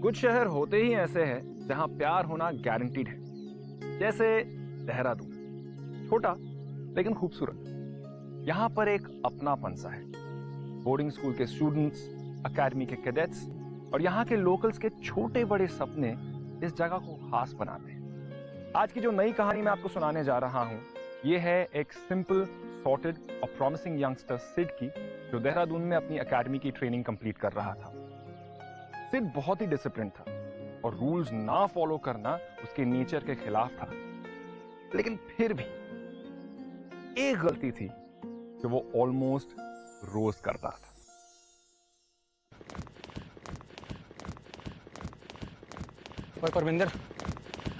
कुछ शहर होते ही ऐसे हैं जहां प्यार होना गारंटीड है, जैसे देहरादून। छोटा लेकिन खूबसूरत। यहां पर एक अपनापन सा है। बोर्डिंग स्कूल के स्टूडेंट्स, एकेडमी के कैडेट्स और यहां के लोकल्स के छोटे बड़े सपने इस जगह को खास बनाते हैं। आज की जो नई कहानी मैं आपको सुनाने जा रहा हूं, ये है एक सिंपल, सॉर्टेड और प्रॉमिसिंग यंगस्टर सिड की, जो देहरादून में अपनी एकेडमी की ट्रेनिंग कंप्लीट कर रहा था। सिड बहुत ही डिसिप्लिन था और रूल्स ना फॉलो करना उसके नेचर के खिलाफ था। लेकिन फिर भी एक गलती थी कि वो ऑलमोस्ट रोज करता था। ओए परमिंदर,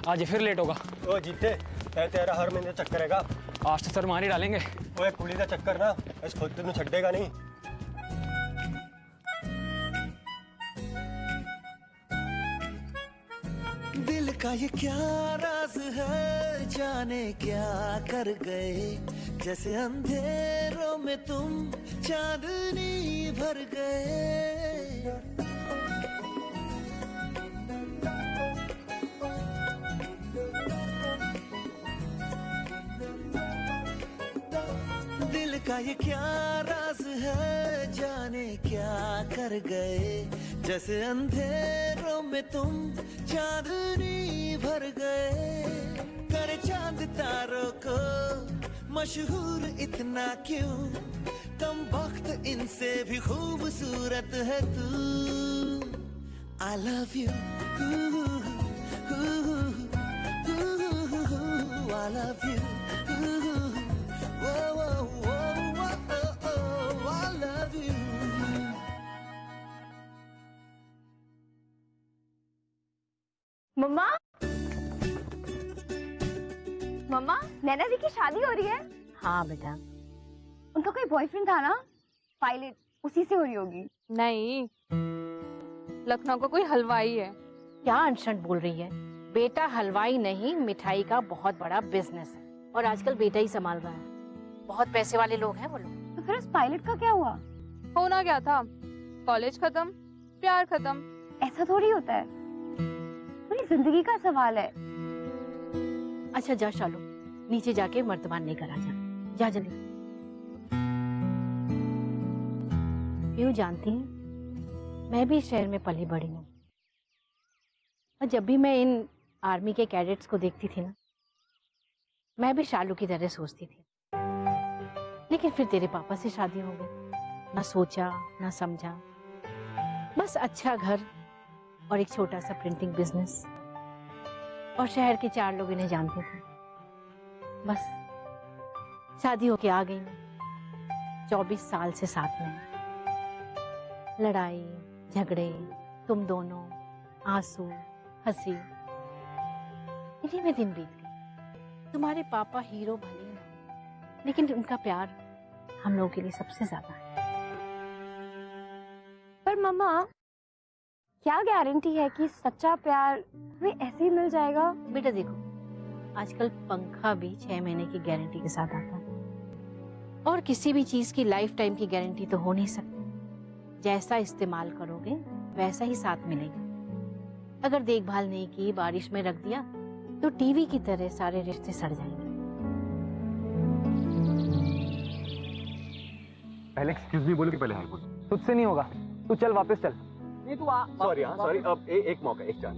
आज फिर लेट होगा। ओ जीते, तेरा हर महीने चक्कर हैगा। आज तो सर मार ही डालेंगे। ओए कुड़ी का चक्कर ना इस खुद तेन छड्डेगा नहीं। दिल का ये क्या राज है, जाने क्या कर गए, जैसे अंधेरों में तुम चांदनी भर गए। दिल का ये क्या राज है, जाने क्या कर गए, जैसे अंधेरों में तुम चांदनी भर गए। कर चांद तारों को मशहूर इतना क्यों, कम वक्त इनसे भी खूबसूरत है तू। I love you, I love you, I love you। मम्मा, मम्मा, नैना दी की शादी हो रही है। हाँ बेटा। उनका कोई बॉयफ्रेंड था ना, पायलट, उसी से हो रही होगी। नहीं, लखनऊ का कोई हलवाई है। क्या अनशन बोल रही है? बेटा हलवाई नहीं, मिठाई का बहुत बड़ा बिजनेस है और आजकल बेटा ही संभाल रहा है। बहुत पैसे वाले लोग हैं वो लोग। तो फिर उस पायलट का क्या हुआ? होना क्या था, कॉलेज खत्म, प्यार खत्म। ऐसा थोड़ी होता है, पूरी जिंदगी का सवाल है। अच्छा जा शालू, नीचे जाके मर्तबान लेकर आ जा। जा जल्दी। क्यों जानती हैं, मैं भी शहर में पली बड़ी हूँ और जब भी मैं इन आर्मी के कैडेट्स को देखती थी ना, मैं भी शालू की तरह सोचती थी। लेकिन फिर तेरे पापा से शादी हो गई, ना सोचा ना समझा, बस अच्छा घर और एक छोटा सा प्रिंटिंग बिजनेस, और शहर के 4 लोग इन्हें जानते थे। बस शादी होके आ गई मैं। 24 साल से साथ में, लड़ाई झगड़े, तुम दोनों, आंसू, हंसी, इन्हीं में दिन बीत गए। तुम्हारे पापा हीरो भले हैं, लेकिन उनका प्यार हम लोगों के लिए सबसे ज्यादा है। पर मम्मा, क्या गारंटी है कि सच्चा प्यार हमें ऐसे ही मिल जाएगा? बेटा देखो, आजकल पंखा भी 6 महीने की गारंटी के साथ आता है, और किसी भी चीज की लाइफ टाइम की गारंटी तो हो नहीं सकती। जैसा इस्तेमाल करोगे वैसा ही साथ मिलेगा। अगर देखभाल नहीं की, बारिश में रख दिया, तो टीवी की तरह सारे रिश्ते सड़ जाएंगे। पहले एक्सक्यूज मी बोलो कि पहले हाय बोलो। तुझसे नहीं होगा, तू चल वापस चल। नहीं तू आ। सॉरी, हाँ सॉरी। अब एक मौका, एक चांस।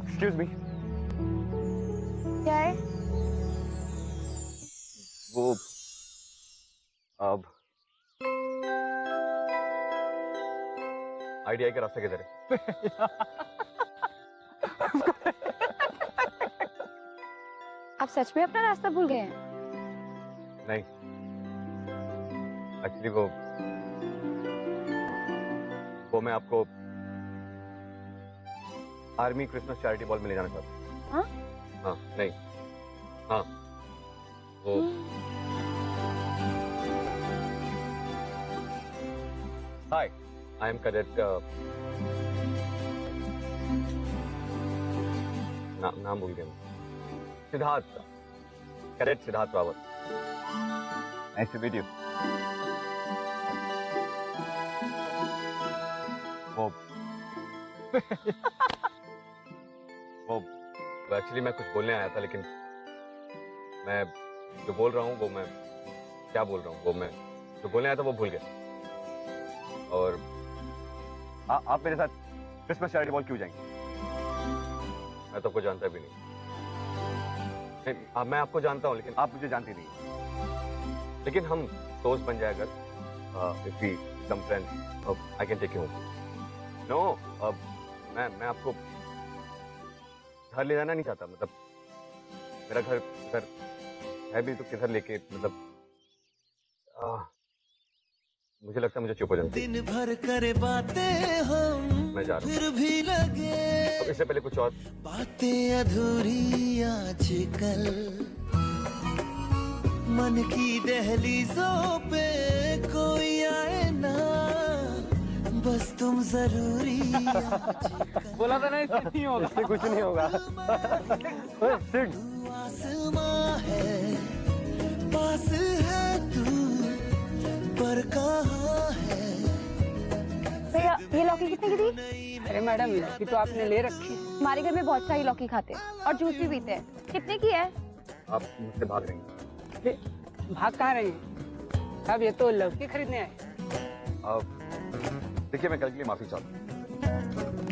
Excuse me. क्या है? वो अब आईडीआई के रास्ते किधर है? आप सच में अपना रास्ता भूल गए हैं? नहीं, एक्चुअली वो मैं आपको आर्मी क्रिसमस चैरिटी बॉल में ले जाना चाहता हूँ। हाँ? हाँ, नहीं, हाँ, वो हाय, आई एम कैडेट। नाम भूल गया मैं। Siddharth. Cadet Siddharth Rawat. Nice to meet you. वो एक्चुअली मैं कुछ बोलने आया था, लेकिन मैं जो बोल रहा हूँ वो मैं क्या बोल रहा हूँ, वो मैं जो बोलने आया था वो भूल गया। और आप मेरे साथ क्रिसमस चैरिटी बॉल क्यों जाएंगे? मैं तो आपको जानता भी नहीं। मैं आपको जानता हूँ, लेकिन आप मुझे जानती नहीं। लेकिन हम दोस्त बन जाए अगर, if we become friends, I can take you home. No, मैं आपको घर ले जाना नहीं चाहता। मतलब मेरा घर इधर है भी, तो किधर लेके, मतलब मुझे लगता है मुझे चुप हो जाना चाहिए। दिन भर करे बातें हम, मैं जा रहा हूँ। फिर भी लगे अब इससे पहले कुछ और बातें अधूरी आजकल, मन की दहलीजों पे कोई आए ना, बस तुम जरूरी आजकल। बोला था ना इससे नहीं होगा। इससे कुछ नहीं होगा। सिड, आसमां है पास है तू, पर कहाँ है? भैया ये लौकी कितने की थी? अरे मैडम, लौकी तो आपने ले रखी। हमारे घर में बहुत सारी लौकी खाते हैं और जूस भी पीते हैं। कितने की है? आप मुझसे भाग रही हैं। भाग कहाँ रही हैं? अब ये तो लौकी खरीदने आए। देखिए, मैं कल के लिए माफी चाहता हूँ।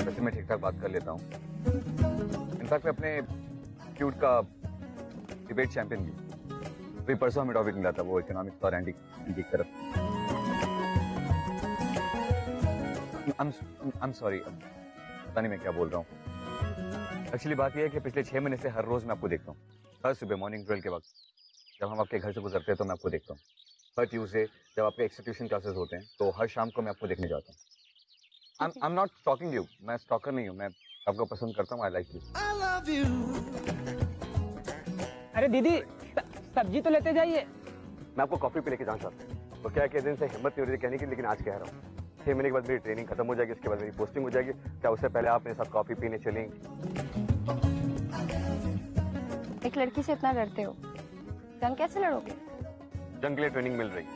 वैसे मैं ठीक ठाक बात कर लेता हूँ। इनफैक्ट मैं अपने क्यूट का डिबेट चैंपियन भी। अभी परसों हमें टॉपिक मिला था, वो इकोनॉमिक्स और एंटी की तरफ। I'm sorry, पता नहीं मैं क्या बोल रहा हूँ। एक्चुअली बात यह है कि पिछले 6 महीने से हर रोज मैं आपको देखता हूँ। हर सुबह मॉर्निंग ड्रिल के वक्त जब हम आपके घर से गुजरते हैं तो मैं आपको देखता हूँ। हर ट्यूसडे जब आपके एक्सटीट्यूशन क्लासेस होते हैं तो हर शाम को मैं आपको देखने जाता हूँ। I'm not stalking you, मैं स्टॉकर नहीं हूँ, मैं आपको पसंद करता हूँ। I like you. I love you. अरे दीदी, सब्जी तो लेते जाइए। मैं आपको कॉफी पे लेके जाना चाहता हूँ। तो क्या दिन से हिम्मत नहीं हो रही थी कहने की, लेकिन आज कह रहा हूँ। 6 महीने के बाद मेरी ट्रेनिंग खत्म हो जाएगी, उसके बाद मेरी पोस्टिंग हो जाएगी। क्या उससे पहले आप मेरे साथ कॉफी पीने चलेंगे? एक लड़की से इतना डरते हो, जंग कैसे लड़ोगे? जंग के लिए ट्रेनिंग मिल रही है।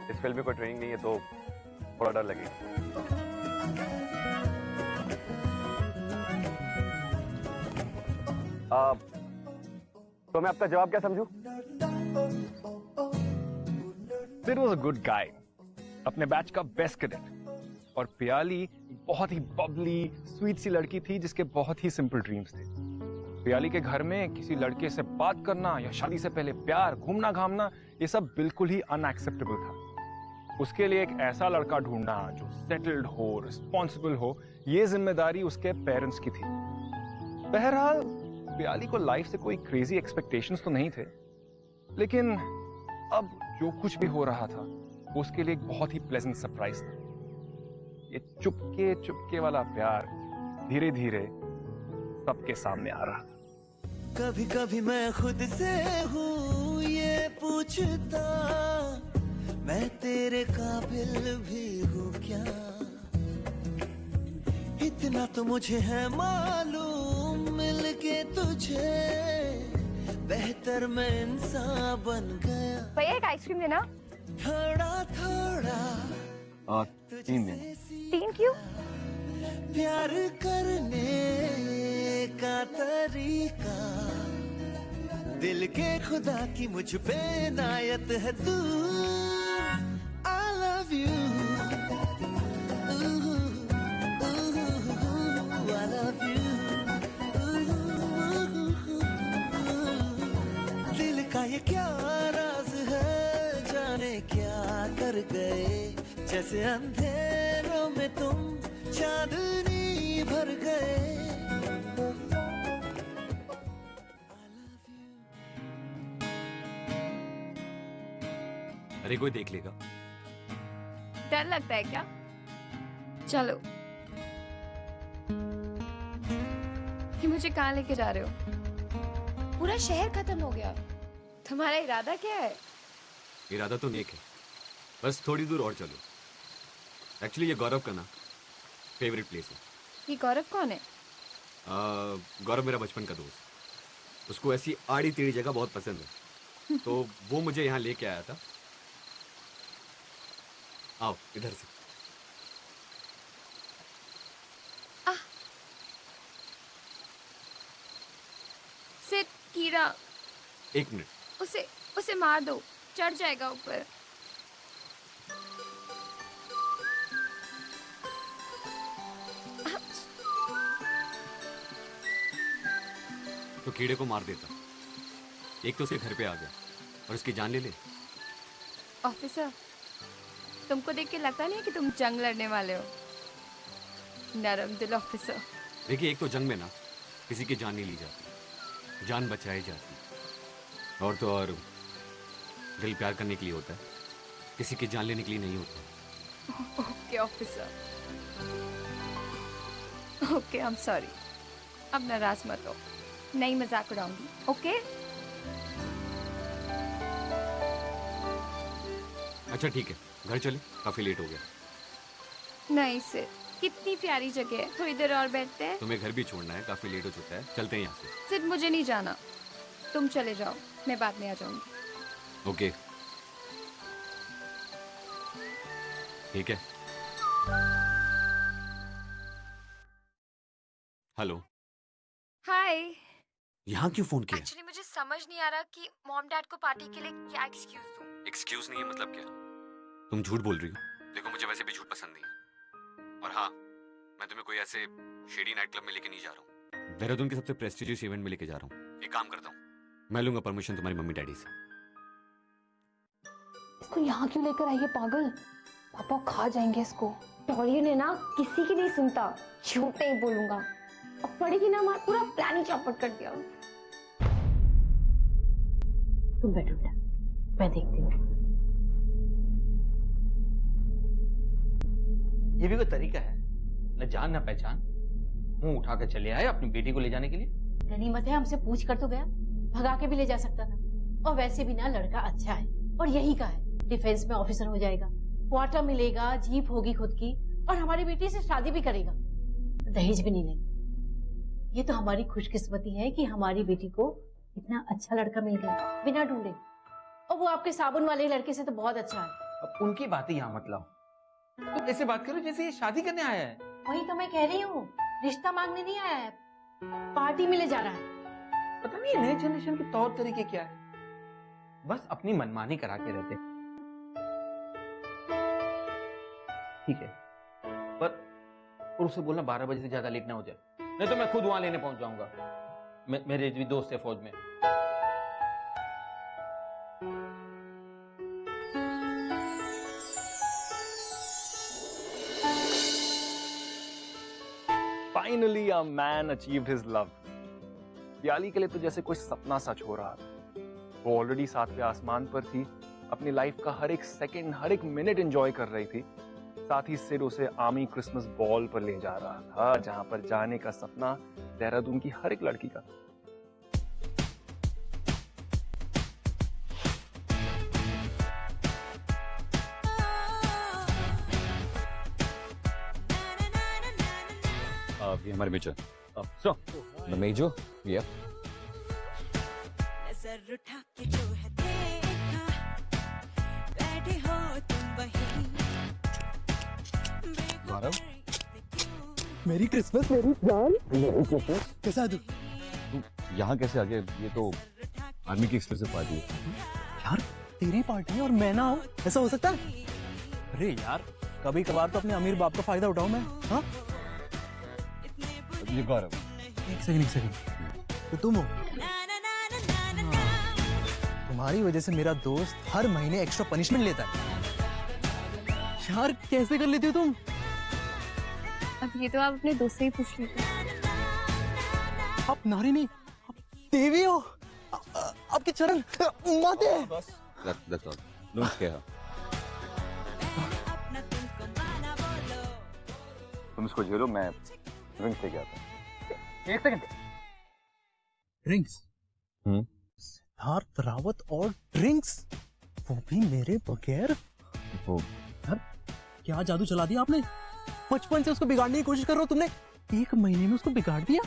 इस फील्ड में कोई ट्रेनिंग नहीं है तो थोड़ा डर लगेगा। तो मैं आपका जवाब क्या समझूं? Sid was a good guy, अपने बैच का बेस्ट कैडेट। और पियाली बहुत ही बबली स्वीट सी लड़की थी जिसके बहुत ही सिंपल ड्रीम्स थे। पियाली के घर में किसी लड़के से बात करना या शादी से पहले प्यार, घूमना घामना, ये सब बिल्कुल ही अनएक्सेप्टेबल था। उसके लिए एक ऐसा लड़का ढूंढना जो सेटल्ड हो, रिस्पॉन्सिबल हो, ये जिम्मेदारी उसके पेरेंट्स की थी। बहरहाल पियाली को लाइफ से कोई क्रेजी एक्सपेक्टेशंस तो नहीं थे, लेकिन अब जो कुछ भी हो रहा था वो उसके लिए एक बहुत ही प्लेजेंट सरप्राइज था। ये चुपके चुपके वाला प्यार धीरे धीरे सबके सामने आ रहा था। कभी कभी मैं खुद से हूँ ये पूछता, मैं तेरे काबिल भी हूँ क्या? इतना तो मुझे है मालूम, मिलके तुझे बेहतर मैं इंसान बन गया। भैया एक आइसक्रीम देना। थोड़ा थोड़ा 3 दिन। 3 क्यों? प्यार करने का तरीका, दिल के खुदा की मुझ पे नायत है तू। I love you, I love you। दिल का ये क्या राज है, जाने क्या कर गए, जैसे अंधेरों में तुम चांदनी भर गए। अरे कोई देख लेगा। डर लगता है क्या? चलो, ये मुझे कहाँ लेके जा रहे हो? पूरा शहर खत्म हो गया। तुम्हारा इरादा क्या है? इरादा तो नेक है, बस थोड़ी दूर और चलो। एक्चुअली ये गौरव का ना फेवरेट प्लेस है। ये गौरव कौन है? गौरव मेरा बचपन का दोस्त। उसको ऐसी आड़ी टेढ़ी जगह बहुत पसंद है, तो वो मुझे यहाँ लेके आया था। आओ इधर से। सिट, कीड़ा। एक मिनट। उसे मार दो, चढ़ जाएगा ऊपर। तो कीड़े को मार देता, एक तो उसके घर पे आ गया और उसकी जान ले ले। ऑफिसर, तुमको देख के लगता नहीं है कि तुम जंग लड़ने वाले हो? नरम दिल ऑफिसर। देखिए, एक तो जंग में ना किसी की जान नहीं ली जाती, जान बचाई जाती। और तो और दिल प्यार करने के लिए होता है, किसी की जान लेने के लिए नहीं होता। Okay officer, okay, I am sorry. अब नाराज मत हो, नई मजाक उड़ाऊंगी। ओके? अच्छा ठीक है, घर चले, काफी लेट हो गया। नहीं सिर, कितनी प्यारी जगह है, थोड़ी देर और बैठते हैं। तुम्हें घर भी छोड़ना है, काफी लेट हो चुका है, चलते हैं यहाँ से। सिर्फ मुझे नहीं जाना, तुम चले जाओ, मैं बाद में आ जाऊंगी। ओके ठीक है। हेलो, हाय। यहाँ क्यों फोन किया? एक्चुअली मुझे समझ नहीं आ रहा कि मॉम डैड को पार्टी के लिए क्या एक्सक्यूज दूं। एक्सक्यूज नहीं है मतलब क्या? तुम झूठ बोल रही हो। देखो, मुझे वैसे भी झूठ पसंद नहीं है। और हाँ, मैं तुम्हें कोई ऐसे शेडी नाइट क्लब में लेके नहीं जा रहा हूँ, देहरादून के सबसे प्रेस्टिजियस इवेंट में लेके जा रहा हूँ। एक काम करता हूँ, मैं लूंगा परमिशन तुम्हारी मम्मी डैडी से। इसको यहाँ क्यों लेकर आई है पागल? पापा खा जाएंगे इसको। टॉली ने ना किसी की नहीं सुनता, झूठ नहीं बोलूंगा। अब पड़ेगी ना मार, पूरा प्लान ही चौपट कर दिया। तुम बैठो बेटा, मैं देखती हूँ। ये भी कोई तरीका है? न जान न पहचान, मुंह उठा कर चले आए अपनी बेटी को ले जाने के लिए। गनीमत है हमसे पूछ कर तो गया, भगा के भी ले जा सकता था। और वैसे भी ना लड़का अच्छा है और यही का है, डिफेंस में ऑफिसर हो जाएगा, क्वार्टर मिलेगा, जीप होगी खुद की, और हमारी बेटी से शादी भी करेगा, दहेज भी नहीं लेगा। ये तो हमारी खुशकिस्मती है कि हमारी बेटी को इतना अच्छा लड़का मिल गया बिना ढूंढे। और वो आपके साबुन वाले लड़के से तो बहुत अच्छा है। अब उनकी बातें यहाँ मत लाओ, तुम ऐसे बात करो जैसे ये शादी करने आया है। वही तो मैं कह रही हूँ, रिश्ता मांगने नहीं आया है, पार्टी में ले जा रहा है। पता नहीं नए जनरेशन के तौर तरीके क्या है, बस अपनी मनमानी करा के रहते। ठीक है, पर उसे बोलना 12 बजे से ज्यादा लेट ना हो जाए, नहीं तो मैं खुद वहां लेने पहुंच जाऊंगा। मेरे भी दोस्त है फौज में। Finally, a man achieved his love. दियाली के लिए तो जैसे कोई सपना सच हो रहा था। वो ऑलरेडी 7वें आसमान पर थी, अपनी लाइफ का हर एक सेकंड, हर एक मिनट एंजॉय कर रही थी। साथ ही सिर उसे आर्मी क्रिसमस बॉल पर ले जा रहा था, जहां पर जाने का सपना देहरादून की हर एक लड़की का। ये हमारे मेजर। सो द मेजर, या नजर उठा के जो है देखा, बैठे हो तुम वहीं। गौरव, मेरी क्रिसमस, मेरी जान, कैसा है तू? तू यहाँ कैसे आ गया? ये तो आर्मी की एक्सक्लूसिव पार्टी है। यार तेरी पार्टी है और मैं ना आऊं, ऐसा हो सकता है? अरे यार, कभी कभार तो अपने अमीर बाप का फायदा उठाऊं मैं। हाँ, ये गौरव, एक सेकंड, तो तुम हो? तुम्हारी वजह से मेरा दोस्त हर महीने एक्स्ट्रा पनिशमेंट लेता है। यार कैसे कर लेती हो तुम? अब ये तो आप अपने दोस्त से ही पूछ लीजिए। आप नारी नहीं, आप देवी हो। आपके चरण माते हैं। that's all. Don't scare her. तुम इसको झेलो, मैं ड्रिंक्स लेके आता हूँ। एक सेकंड। ड्रिंक्स? सिद्धार्थ रावत और ड्रिंक्स, वो भी मेरे बगैर? यार क्या जादू चला दिया आपने? बचपन से उसको बिगाड़ने की कोशिश कर रहे हो तुमने, 1 महीने में उसको बिगाड़ दिया।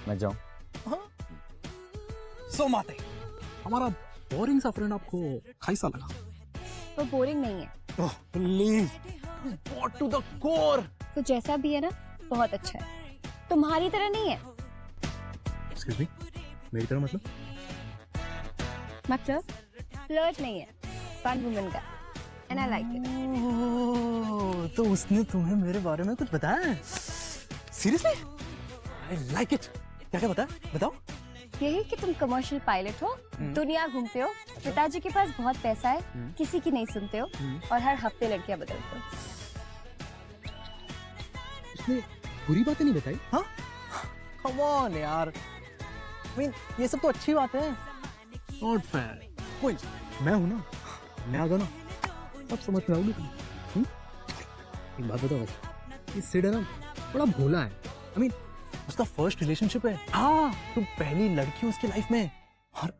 मैं जाऊं? हाँ, सो माते, हमारा बोरिंग सा फ्रेंड आपको कैसा लगा? वो बोरिंग नहीं है, oh please, got to the core. तो जैसा भी है ना बहुत अच्छा है, तुम्हारी तरह नहीं है। एक्सक्यूज मी, मेरी तरह मतलब? फ्लर्ट नहीं है, फन वुमन का, एंड आई लाइक इट। तो उसने तुम्हें मेरे बारे में कुछ बताया है? सीरियसली? I like it. क्या क्या बताया, बताओ। यही कि तुम कमर्शियल पायलट हो, दुनिया घूमते हो, पिताजी के पास बहुत पैसा है, किसी की नहीं सुनते हो, और हर हफ्ते लड़कियां बदलते हो। उसने बुरी बातें नहीं बताई? हाँ, कम ऑन यार, I mean, ये सब तो अच्छी बात है। Not fair. कोई, मैं हूं ना, मैं आ गया ना, अब समझ में आओगे तुम। एक बात बताओ, ये सिड है ना, बड़ा भोला है। I mean, उसका फर्स्ट रिलेशनशिप है। हाँ, तो पहली लड़की उसकी लाइफ में, और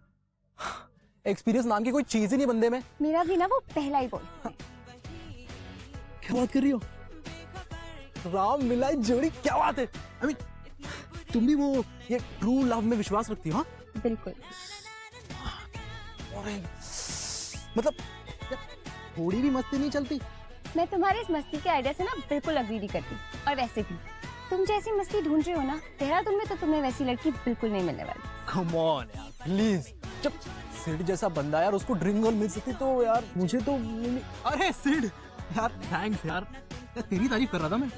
एक्सपीरियंस नाम की कोई चीज ही नहीं बंदे में। मेरा भी ना वो पहला ही बोल। क्या बात कर रही हो? राम मिलाई जोड़ी, क्या बात है? I mean, तुम भी वो ये ट्रू लव में विश्वास रखती हो? हाँ, बिल्कुल। मतलब थोड़ी भी मस्ती नहीं चलती? मैं तुम्हारे इस मस्ती के आइडिया से ना बिल्कुल अग्री नहीं करती, और वैसे भी तुम जैसी मस्ती ढूंढ रहे हो ना देहरादून में, तो तुम्हें वैसी लड़की बिल्कुल नहीं मिलने वाली। कम ऑन यार, प्लीज। जब सिड जैसा बंदा यार उसको ड्रिंक और मिल सकती तो यार मुझे तो अरे सिड यार, थैंक्स यार, तेरी तारीफ कर रहा था मैं।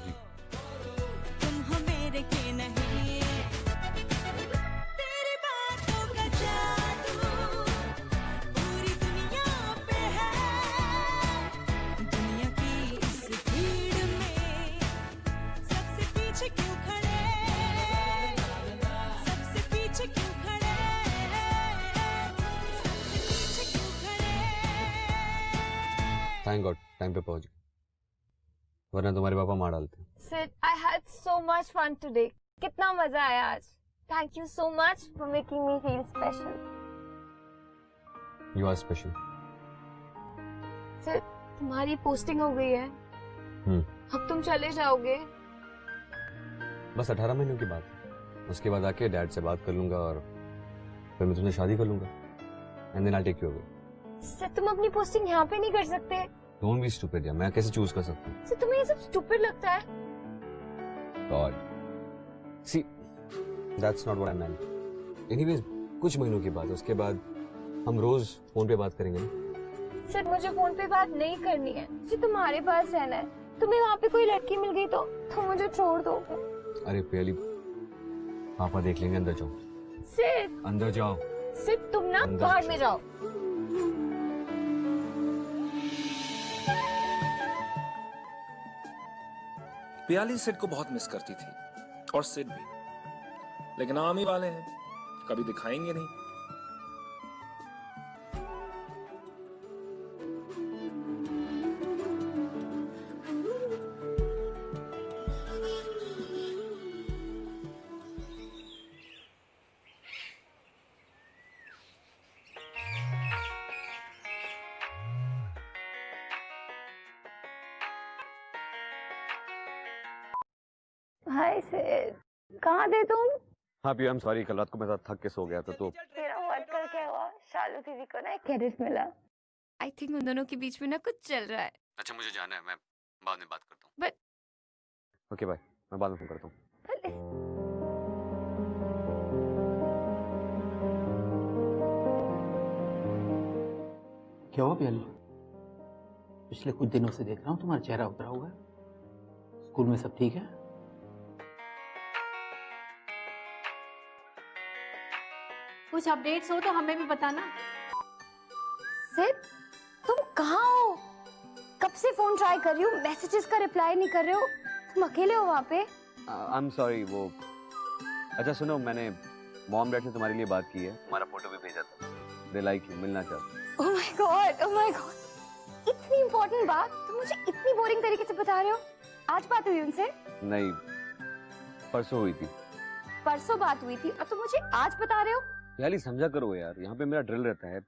थैंक गॉड टाइम पे पहुंच गए, वरना तुम्हारे पापा मार डालते। Sid, I had so much fun today. कितना मजा आया आज। Thank you so much for making me feel special. You are special. Sid, तुम्हारी पोस्टिंग हो गई है। अब तुम चले जाओगे। बस 18 महीनों की बात है, उसके बाद आके डैड से बात कर लूंगा और फिर मैं तुमसे शादी कर लूंगा, and then I take you away. Sid, तुम अपनी पोस्टिंग यहाँ पे नहीं कर सकते। डोंट बी स्टूपिड यार, मैं कैसे चूज कर सकता हूँ? Sid, तुम्हें ये सब स्टूपिड लगता है? God, see that's not what I meant. Anyways, कुछ महीनों की बात है, उसके बाद हम रोज फोन पे बात करेंगे ना। Sid, मुझे फोन पे बात नहीं करनी है, मुझे तुम्हारे पास रहना है। तुम्हें वहाँ पे कोई लड़की मिल गई तो मुझे छोड़ दो। अरे पहली पापा देख लेंगे, अंदर जाओ। Sid, अंदर जाओ। Sid, तुम ना अंदर बाहर में जाओ। पियाली सिड को बहुत मिस करती थी, और सिड भी, लेकिन आर्मी वाले हैं, कभी दिखाएंगे नहीं। हाय सिड, कहाँ थे तुम? हाँ पी, आई एम सॉरी, कल रात को मैं थक के सो गया था तो। मेरा वर्क कर क्या हुआ? शालू दीदी को ना एक क्रेडिट मिला। आई थिंक उन दोनों के बीच में ना कुछ चल रहा है। अच्छा मुझे जाना है, मैं बाद में बात करता हूँ। बट ओके बाय, मैं बाद में फोन करता हूँ। क्या हुआ प्याली? पिछले कुछ दिनों से देख रहा हूँ तुम्हारा चेहरा उतरा हुआ है। स्कूल में सब ठीक है? कुछ अपडेट्स हो तो हमें भी बताना। सिड, तुम कहाँ हो? कब से फोन ट्राई कर रही हूँ, मैसेजेस का रिप्लाई नहीं कर रहे हो। तुम अकेले हो वहाँ पे? आई एम सॉरी, वो अच्छा सुनो, मैंने मॉम डैड से तुम्हारे लिए बात की है, तुम्हारा फोटो भी भेजा था, दे लाइक यू, मिलना चाहते। Oh my God, oh my God, इतनी इम्पोर्टेंट बात तुम मुझे इतनी बोरिंग तरीके से बता रहे हो। आज बात हुई उनसे? नहीं, परसों हुई थी। परसों बात हुई थी और तुम मुझे आज बता रहे हो? याली समझा करो यार, यहाँ पे मेरा ड्रिल रहता है,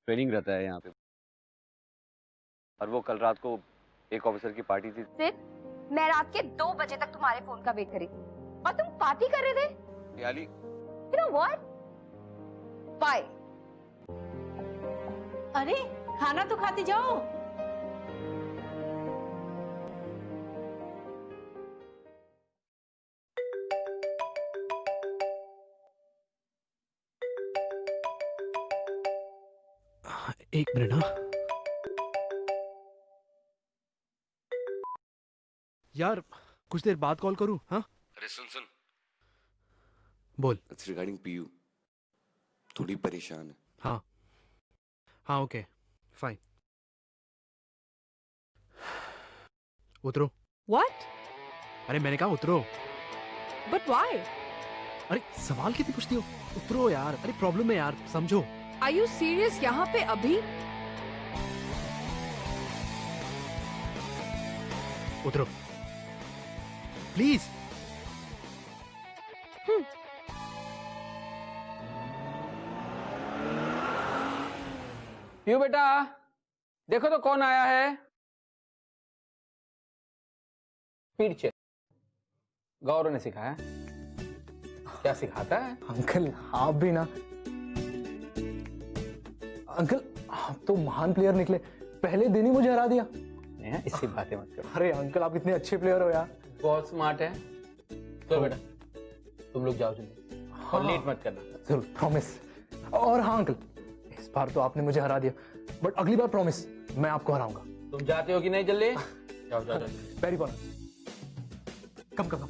ट्रेनिंग रहता है यहाँ पे, और वो कल रात को एक ऑफिसर की पार्टी थी। सिड, मैं रात के 2 बजे तक तुम्हारे फोन का वेट करी थी और तुम पार्टी कर रहे थे। याली, You know what? बाय। अरे खाना तो खाते जाओ। एक मिनट। हाँ यार, कुछ देर बाद कॉल करूं? हाँ अरे सुन बोल। इट्स रिगार्डिंग पीयू, थोड़ी परेशान है। हाँ हाँ ओके फाइन। उतरो। What? अरे मैंने कहा उतरो। But why? अरे सवाल कितनी पूछती हो? उतरो यार। अरे प्रॉब्लम है यार, समझो। Are you serious? यहाँ पे अभी? उतरो प्लीज। पीयू बेटा, देखो तो कौन आया है। पीछे गौरव ने सिखाया। क्या सिखाता है? अंकल आप भी ना। अंकल आप तो महान प्लेयर निकले, पहले दिन ही मुझे हरा दिया। इसकी बातें मत करो। अरे अंकल आप इतने अच्छे प्लेयर हो यार। बहुत स्मार्ट है। तो बेटा तुम लोग जाओ जल्दी और लेट मत करना। जरूर, प्रॉमिस। और हाँ अंकल, इस बार तो आपने मुझे हरा दिया, बट अगली बार प्रॉमिस मैं आपको हराऊंगा। तुम जाते हो कि नहीं? जल्दी जाओ जाओ जाओ। वेरी कम कम कम।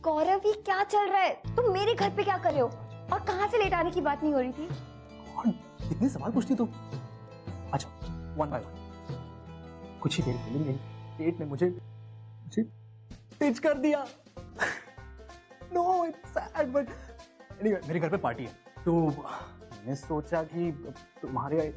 गौरव ये क्या चल रहा है? तुम मेरे घर पे क्या कर रहे हो? और कहाँ से लेट आने की बात नहीं हो रही थी? और इतने सवाल पूछती तो। अच्छा वन बाय वन। कुछ ही देर पहले मेरे पेट ने मुझे टिच कर दिया। No it's sad but anyway मेरे घर पे पार्टी है, तो मैंने सोचा कि तुम्हारे